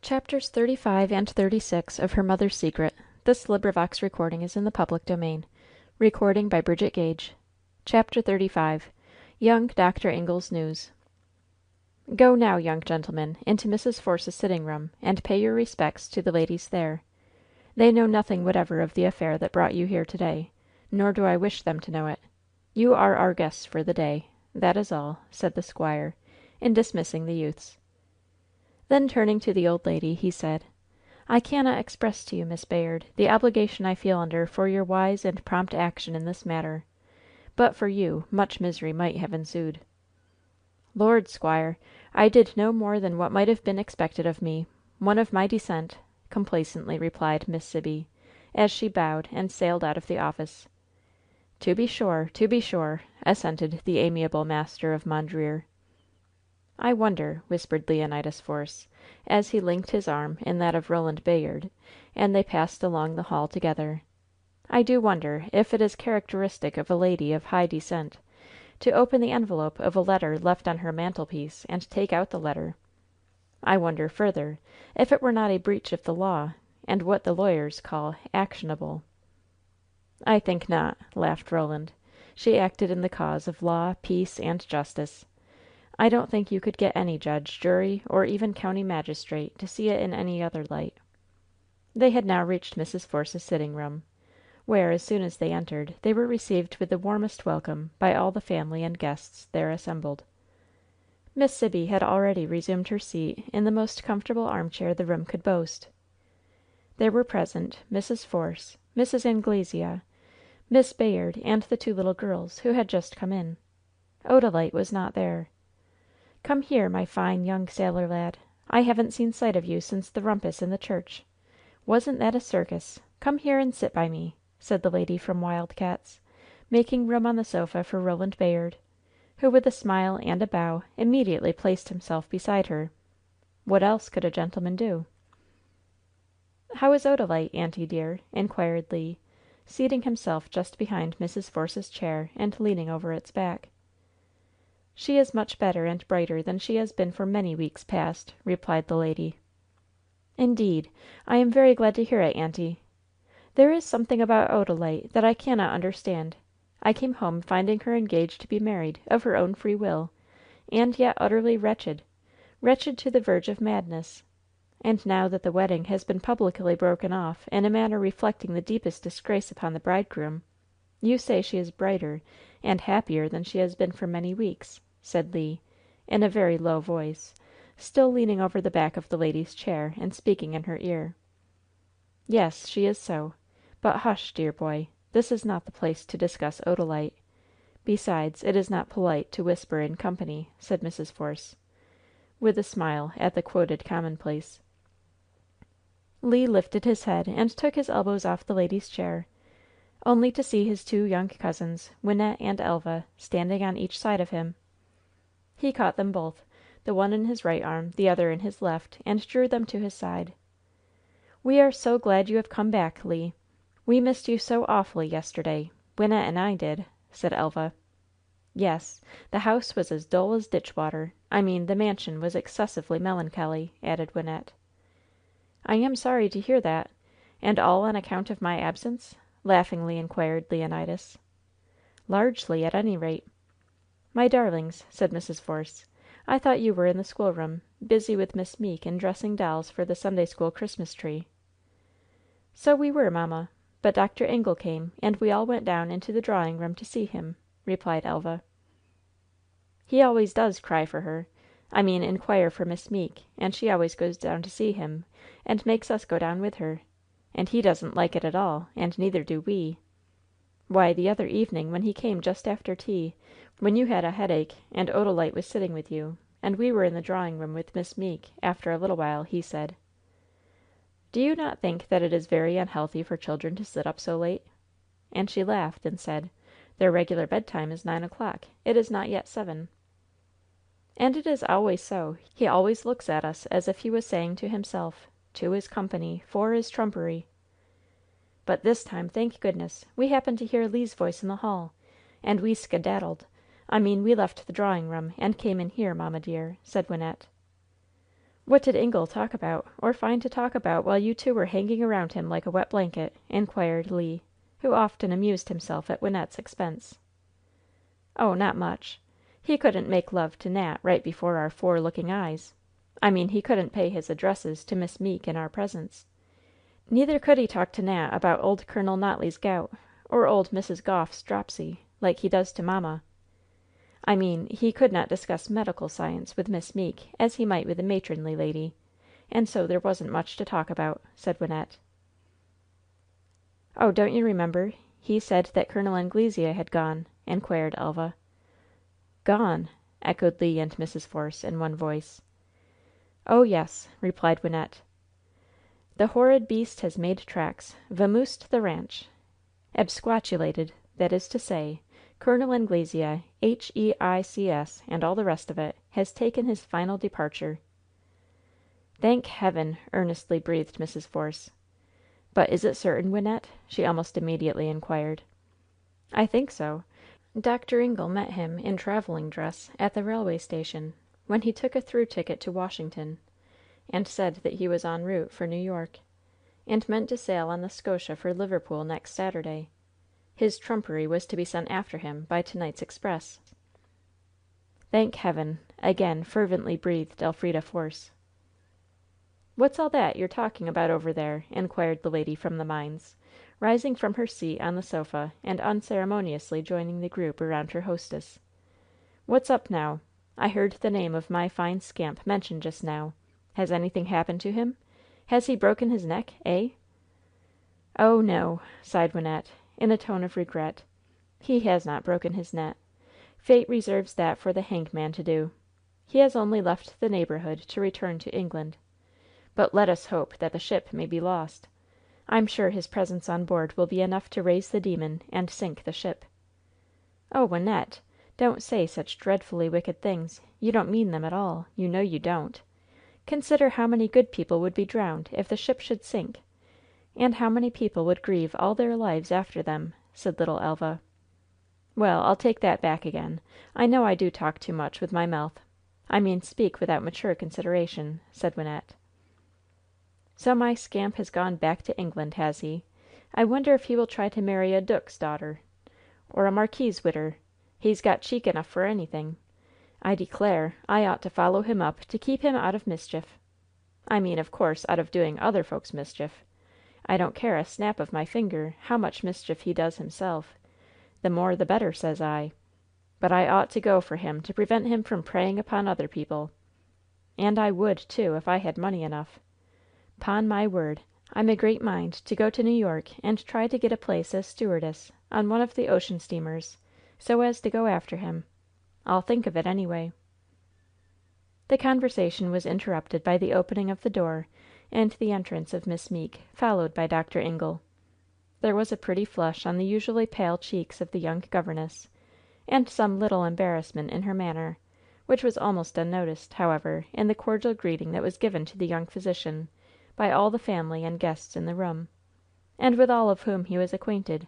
Chapters 35 and 36 of Her Mother's Secret. This recording is in the public domain. Recording by Bridget Gage. Chapter 35. Young Dr. Ingle's News. Go now, young gentlemen, into Mrs. Force's sitting room, and pay your respects to the ladies there. They know nothing whatever of the affair that brought you here to-day, nor do I wish them to know it. You are our guests for the day. That is all," said the squire, in dismissing the youths. Then, turning to the old lady, he said: "I cannot express to you, Miss Bayard, the obligation I feel under for your wise and prompt action in this matter. But for you, much misery might have ensued." "Lord, squire, I did no more than what might have been expected of me, one of my descent," complacently replied Miss Sibby, as she bowed and sailed out of the office. To be sure," assented the amiable master of Mondreer. "I wonder," whispered Leonidas Force, as he linked his arm in that of Roland Bayard, and they passed along the hall together, "I do wonder if it is characteristic of a lady of high descent to open the envelope of a letter left on her mantelpiece and take out the letter. I wonder, further, if it were not a breach of the law, and what the lawyers call 'actionable.'" "I think not," laughed Roland. "She acted in the cause of law, peace and justice. I don't think you could get any judge, jury, or even county magistrate to see it in any other light." They had now reached Mrs. Force's sitting room, where, as soon as they entered, they were received with the warmest welcome by all the family and guests there assembled. Miss Sibby had already resumed her seat in the most comfortable armchair the room could boast. There were present Mrs. Force, Mrs. Anglesea, Miss Bayard, and the two little girls, who had just come in. Odalite was not there. "Come here, my fine, young sailor lad. I haven't seen sight of you since the rumpus in the church. Wasn't that a circus? Come here and sit by me," said the lady from Wild Cats', making room on the sofa for Roland Bayard, who, with a smile and a bow, immediately placed himself beside her. What else could a gentleman do? "How is Odalite, auntie, dear?" inquired Le, seating himself just behind Mrs. Force's chair and leaning over its back. "She is much better and brighter than she has been for many weeks past," replied the lady. "Indeed! I am very glad to hear it, auntie. There is something about Odalite that I cannot understand. I came home finding her engaged to be married, of her own free will, and yet utterly wretched to the verge of madness. And now that the wedding has been publicly broken off in a manner reflecting the deepest disgrace upon the bridegroom, you say she is brighter and happier than she has been for many weeks," said Le, in a very low voice, still leaning over the back of the lady's chair and speaking in her ear. "Yes, she is so. But hush, dear boy! This is not the place to discuss Odalite. Besides, it is not polite to whisper in company," said Mrs. Force, with a smile at the quoted commonplace. Le lifted his head and took his elbows off the lady's chair, only to see his two young cousins, Wynnette and Elva, standing on each side of him. He caught them both, the one in his right arm, the other in his left, and drew them to his side. "We are so glad you have come back, Le. We missed you so awfully yesterday. Wynnette and I did," said Elva. "Yes, the house was as dull as ditch water. I mean, the mansion was excessively melancholy," added Wynnette. "I am sorry to hear that. And all on account of my absence?" laughingly inquired Leonidas. "Largely, at any rate." "My darlings," said Mrs. Force, "I thought you were in the schoolroom, busy with Miss Meeke in dressing dolls for the Sunday school Christmas tree." "So we were, mamma. But Dr. Ingle came, and we all went down into the drawing room to see him," replied Elva. "He always does cry for her I mean inquire for Miss Meeke, and she always goes down to see him, and makes us go down with her. And he doesn't like it at all, and neither do we. Why, the other evening, when he came just after tea, when you had a headache, and Odalite was sitting with you, and we were in the drawing room with Miss Meeke, after a little while, he said: 'Do you not think that it is very unhealthy for children to sit up so late?' And she laughed and said: 'Their regular bedtime is 9 o'clock. It is not yet 7.' And it is always so. He always looks at us as if he was saying to himself: 'Two is company, four is trumpery.' But this time, thank goodness, we happened to hear Le's voice in the hall, and we skedaddled we left the drawing room and came in here, mamma, dear," said Wynnette. "What did Ingle talk about, or find to talk about while you two were hanging around him like a wet blanket?" inquired Le, who often amused himself at Wynnette's expense. "Oh, not much. He couldn't make love to Nat right before our four looking eyes. I mean he couldn't pay his addresses to Miss Meeke in our presence. Neither could he talk to Nat about old Col. Notley's gout, or old Mrs. Gough's dropsy, like he does to mamma. I mean, he could not discuss medical science with Miss Meeke as he might with a matronly lady, and so there wasn't much to talk about," said Wynnette. "Oh, don't you remember? He said that Col. Anglesea had gone?" inquired Elva. "Gone!" echoed Le and Mrs. Force, in one voice. "Oh, yes," replied Wynnette. "The horrid beast has made tracks, vamoosed the ranch, absquatulated, that is to say, Col. Anglesea, Heics, and all the rest of it, has taken his final departure." "Thank Heaven!" earnestly breathed Mrs. Force. "But is it certain, Wynnette?" she almost immediately inquired. "I think so. Dr. Ingle met him, in traveling dress, at the railway station, when he took a through ticket to Washington, and said that he was en route for New York, and meant to sail on the Scotia for Liverpool next Saturday. His trumpery was to be sent after him by to night's express." "Thank Heaven!" again fervently breathed Elfrida Force. "What's all that you're talking about over there?" inquired the lady from the mines, rising from her seat on the sofa and unceremoniously joining the group around her hostess. "What's up now? I heard the name of my fine scamp mentioned just now. Has anything happened to him? Has he broken his neck, eh?" "Oh, no," sighed Wynnette, in a tone of regret. "He has not broken his neck. Fate reserves that for the hangman to do. He has only left the neighborhood to return to England. But let us hope that the ship may be lost. I'm sure his presence on board will be enough to raise the demon and sink the ship." "Oh, Wynnette! Don't say such dreadfully wicked things. You don't mean them at all. You know you don't. Consider how many good people would be drowned if the ship should sink, and how many people would grieve all their lives after them," said little Elva. "Well, I'll take that back again. I know I do talk too much with my mouth. I mean speak without mature consideration," said Wynnette. "So my scamp has gone back to England, has he? I wonder if he will try to marry a dook's daughter, or a marquis's widder? He's got cheek enough for anything. I declare, I ought to follow him up to keep him out of mischief. I mean, of course, out of doing other folks' mischief. I don't care a snap of my finger how much mischief he does himself. The more the better, says I. But I ought to go for him to prevent him from preying upon other people. And I would, too, if I had money enough. 'Pon my word, I'm a great mind to go to New York and try to get a place as stewardess on one of the ocean steamers, so as to go after him. I'll think of it, anyway." The conversation was interrupted by the opening of the door and the entrance of Miss Meeke, followed by Dr. Ingle. There was a pretty flush on the usually pale cheeks of the young governess, and some little embarrassment in her manner, which was almost unnoticed, however, in the cordial greeting that was given to the young physician by all the family and guests in the room, and with all of whom he was acquainted,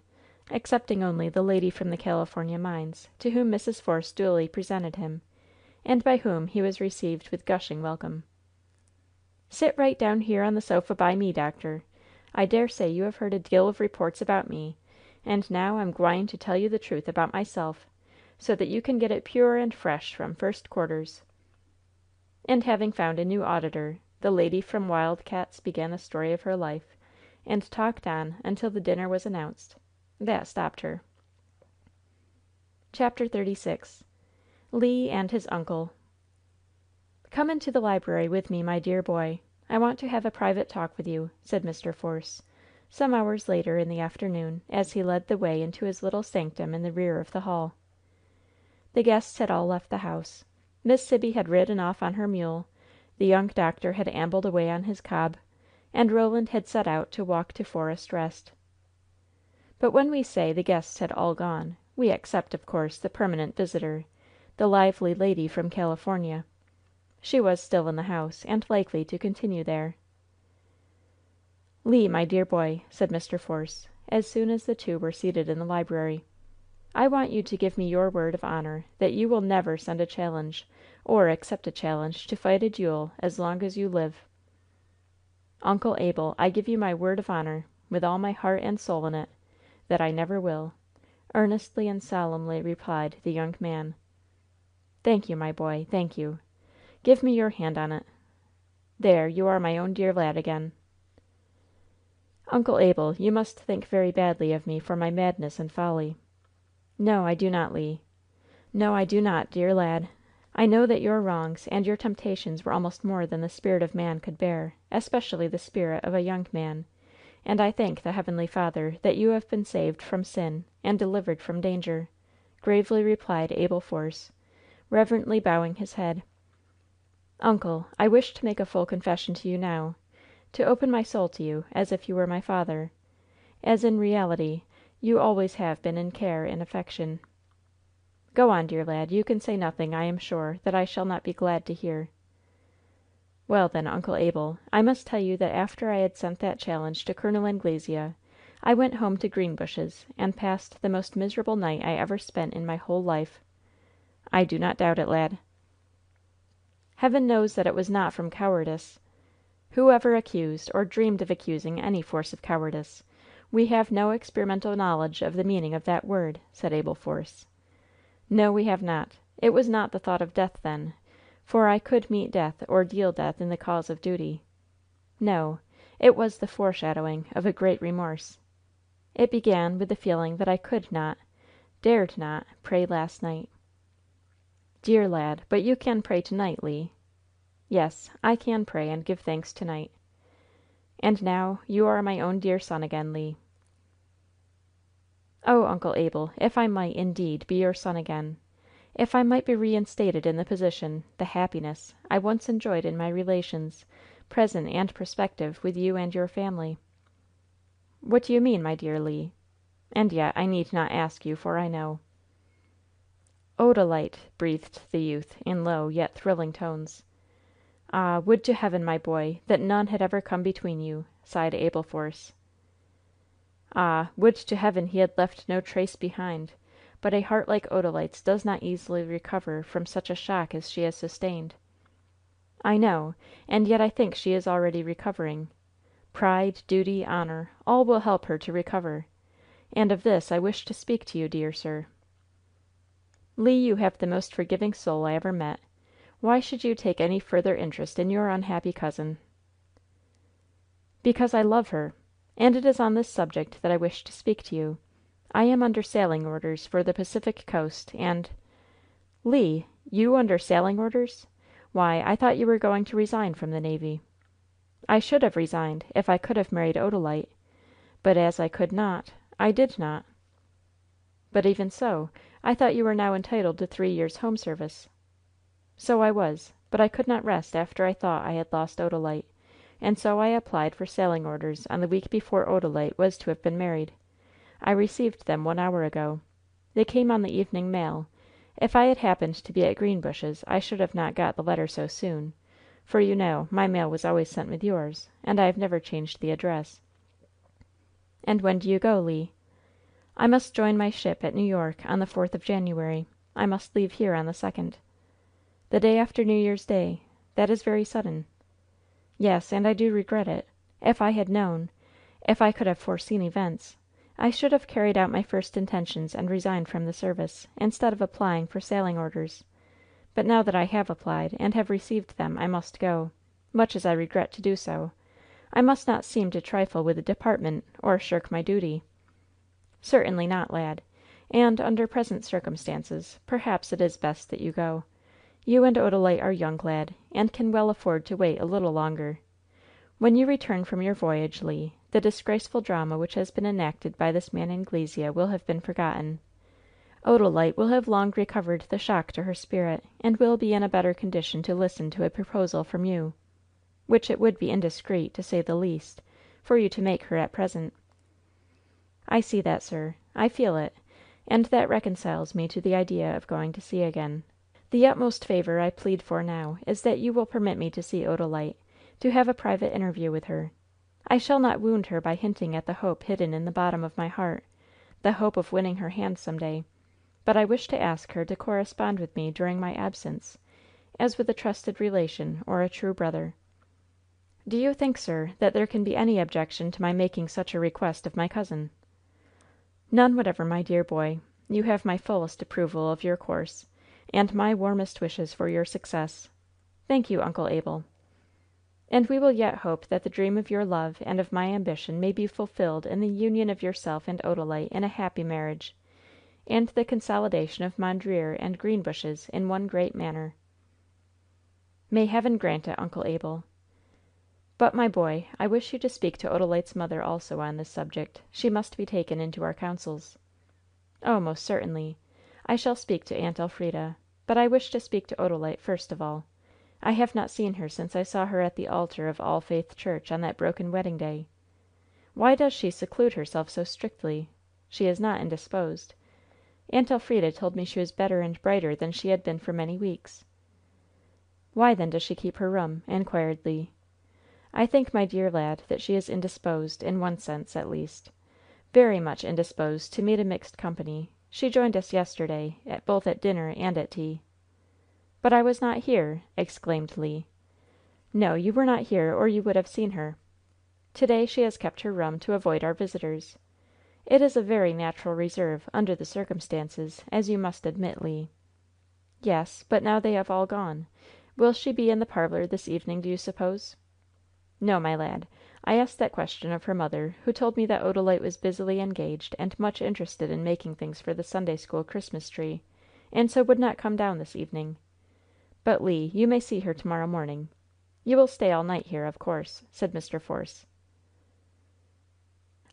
excepting only the lady from the California mines, to whom Mrs. Force duly presented him, and by whom he was received with gushing welcome. "Sit right down here on the sofa by me, doctor. I dare say you have heard a deal of reports about me, and now I'm gwine to tell you the truth about myself, so that you can get it pure and fresh from first quarters." And having found a new auditor, the lady from Wild Cats' began the story of her life, and talked on until the dinner was announced. That stopped her. CHAPTER XXXVI Le and his uncle. "Come into the library with me, my dear boy. I want to have a private talk with you," said Mr. Force, some hours later in the afternoon, as he led the way into his little sanctum in the rear of the hall. The guests had all left the house. Miss Sibby had ridden off on her mule, the young doctor had ambled away on his cob, and Roland had set out to walk to Forest Rest. But when we say the guests had all gone, we except, of course, the permanent visitor, the lively lady from California. She was still in the house, and likely to continue there. "Le, my dear boy," said Mr. Force, as soon as the two were seated in the library, "I want you to give me your word of honor that you will never send a challenge, or accept a challenge to fight a duel as long as you live." "Uncle Abel, I give you my word of honor, with all my heart and soul in it, that I never will," earnestly and solemnly replied the young man. "Thank you, my boy, thank you. Give me your hand on it. There, you are my own dear lad again." "Uncle Abel, you must think very badly of me for my madness and folly." "No, I do not, Le. No, I do not, dear lad. I know that your wrongs and your temptations were almost more than the spirit of man could bear, especially the spirit of a young man, and I thank the Heavenly Father that you have been saved from sin and delivered from danger," gravely replied Abel Force, reverently bowing his head. "Uncle, I wish to make a full confession to you now, to open my soul to you, as if you were my father, as in reality you always have been in care and affection." "Go on, dear lad. You can say nothing, I am sure, that I shall not be glad to hear." "Well, then, Uncle Abel, I must tell you that after I had sent that challenge to Col. Anglesea, I went home to Greenbushes, and passed the most miserable night I ever spent in my whole life." "I do not doubt it, lad." "Heaven knows that it was not from cowardice. Who ever accused, or dreamed of accusing, any force of cowardice? We have no experimental knowledge of the meaning of that word," said Abel Force. "No, we have not. It was not the thought of death, then, for I could meet death or deal death in the cause of duty. No, it was the foreshadowing of a great remorse. It began with the feeling that I could not, dared not, pray last night." "Dear lad, but you can pray to night, Le." "Yes, I can pray and give thanks to night." "And now you are my own dear son again, Le." "Oh, Uncle Abel, if I might, indeed, be your son again! If I might be reinstated in the position, the happiness, I once enjoyed in my relations, present and prospective, with you and your family." "What do you mean, my dear Le? And yet I need not ask you, for I know." "Odalite!" breathed the youth, in low, yet thrilling tones. "Ah, would to Heaven, my boy, that none had ever come between you!" sighed Abel Force. "Ah, would to Heaven he had left no trace behind! But a heart like Odalite's does not easily recover from such a shock as she has sustained." "I know, and yet I think she is already recovering. Pride, duty, honor, all will help her to recover. And of this I wish to speak to you, dear sir." "Le, you have the most forgiving soul I ever met. Why should you take any further interest in your unhappy cousin?" "Because I love her. And it is on this subject that I wish to speak to you. I am under sailing orders for the Pacific coast, and—" "Le! You under sailing orders? Why, I thought you were going to resign from the navy." "I should have resigned, if I could have married Odalite. But as I could not, I did not." "But even so, I thought you were now entitled to 3 years' home service." "So I was; but I could not rest after I thought I had lost Odalite, and so I applied for sailing orders on the week before Odalite was to have been married. I received them 1 hour ago. They came on the evening mail. If I had happened to be at Greenbushes I should not have got the letter so soon, for you know my mail was always sent with yours, and I have never changed the address." "And when do you go, Le?" "I must join my ship at New York on the 4th of January. I must leave here on the 2nd." "The day after New Year's Day. That is very sudden." "Yes, and I do regret it. If I had known, if I could have foreseen events, I should have carried out my first intentions and resigned from the service, instead of applying for sailing orders. But now that I have applied, and have received them, I must go, much as I regret to do so. I must not seem to trifle with the department, or shirk my duty." "Certainly not, lad. And, under present circumstances, perhaps it is best that you go. You and Odalite are young, lad, and can well afford to wait a little longer. When you return from your voyage, Le, the disgraceful drama which has been enacted by this man Anglesea will have been forgotten. Odalite will have long recovered the shock to her spirit, and will be in a better condition to listen to a proposal from you, which it would be indiscreet, to say the least, for you to make her at present." "I see that, sir. I feel it, and that reconciles me to the idea of going to sea again. The utmost favor I plead for now is that you will permit me to see Odalite, to have a private interview with her. I shall not wound her by hinting at the hope hidden in the bottom of my heart, the hope of winning her hand some day; but I wish to ask her to correspond with me during my absence, as with a trusted relation or a true brother. "Do you think, sir, that there can be any objection to my making such a request of my cousin?" "None whatever, my dear boy. You have my fullest approval of your course, and my warmest wishes for your success. Thank you, Uncle Abel." "And we will yet hope that the dream of your love and of my ambition may be fulfilled in the union of yourself and Odalite in a happy marriage, and the consolidation of Mondreer and Greenbushes in one great manor." "May Heaven grant it, Uncle Abel! But, my boy, I wish you to speak to Odalite's mother also on this subject. She must be taken into our counsels." "Oh, most certainly. I shall speak to Aunt Elfrida. But I wish to speak to Odalite first of all. I have not seen her since I saw her at the altar of All Faith Church on that broken wedding day. Why does she seclude herself so strictly? She is not indisposed. Aunt Elfrida told me she was better and brighter than she had been for many weeks." "Why, then, does she keep her room?" inquired Le. "I think, my dear lad, that she is indisposed, in one sense, at least. Very much indisposed to meet a mixed company. She joined us yesterday, both at dinner and at tea." "But I was not here!" exclaimed Le. "No, you were not here, or you would have seen her. To day she has kept her room to avoid our visitors. It is a very natural reserve, under the circumstances, as you must admit, Le." "Yes; but now they have all gone. Will she be in the parlor this evening, do you suppose?" "No, my lad. I asked that question of her mother, who told me that Odalite was busily engaged and much interested in making things for the Sunday school Christmas tree, and so would not come down this evening. But, Le, you may see her to morrow morning. You will stay all night here, of course," said Mr. Force.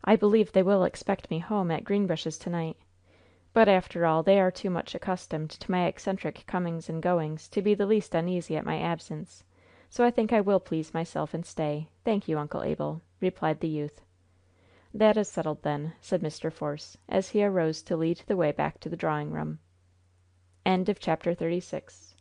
"I believe they will expect me home at Greenbushes to night. But, after all, they are too much accustomed to my eccentric comings and goings to be the least uneasy at my absence, so I think I will please myself and stay, thank you, Uncle Abel," replied the youth. "That is settled, then," said Mr. Force, as he arose to lead the way back to the drawing room. CHAPTER XXXVII